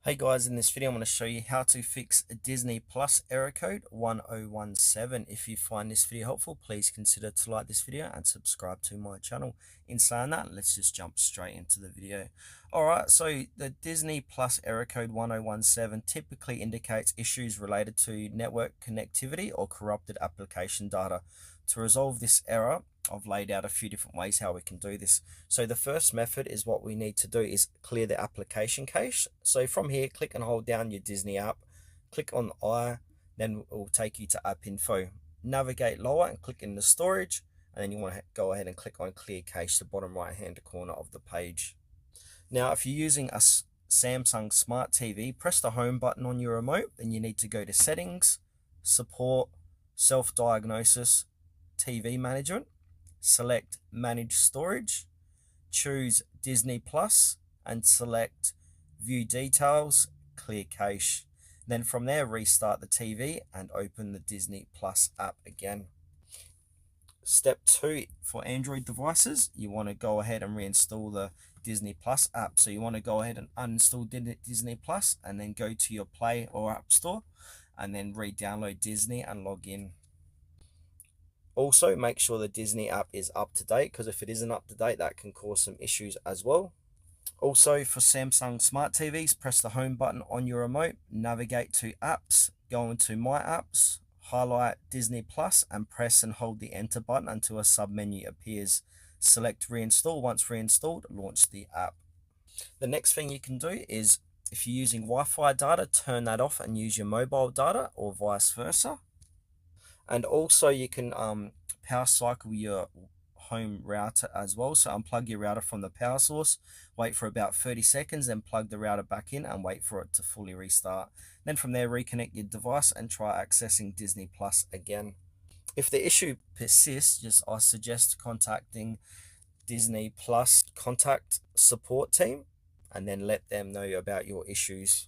Hey guys, in this video I'm going to show you how to fix a Disney Plus error code 1017. If you find this video helpful, please consider to like this video and subscribe to my channel. In saying that, let's just jump straight into the video. Alright, so the Disney Plus error code 1017 typically indicates issues related to network connectivity or corrupted application data. To resolve this error, I've laid out a few different ways how we can do this. So the first method is what we need to do is clear the application cache. So from here, click and hold down your Disney app, click on I, then it will take you to app info. Navigate lower and click in the storage, and then you want to go ahead and click on clear cache, the bottom right hand corner of the page. Now, if you're using a Samsung Smart TV, press the home button on your remote, then you need to go to settings, support, self-diagnosis, TV management, select manage storage, choose Disney Plus and select view details, clear cache. Then from there, restart the TV and open the Disney Plus app again. Step 2, for Android devices, you want to go ahead and reinstall the Disney Plus app. So you want to go ahead and uninstall Disney Plus and then go to your Play or App Store and then re-download Disney and log in. Also, make sure the Disney app is up to date, because if it isn't up to date, that can cause some issues as well. Also, for Samsung Smart TVs, press the home button on your remote, navigate to apps, go into My Apps, highlight Disney Plus, and press and hold the enter button until a submenu appears. Select reinstall. Once reinstalled, launch the app. The next thing you can do is, if you're using Wi-Fi data, turn that off and use your mobile data, or vice versa. And also you can power cycle your home router as well. So unplug your router from the power source, wait for about 30 seconds, then plug the router back in and wait for it to fully restart. Then from there, reconnect your device and try accessing Disney Plus again. If the issue persists, I suggest contacting Disney Plus contact support team and then let them know about your issues.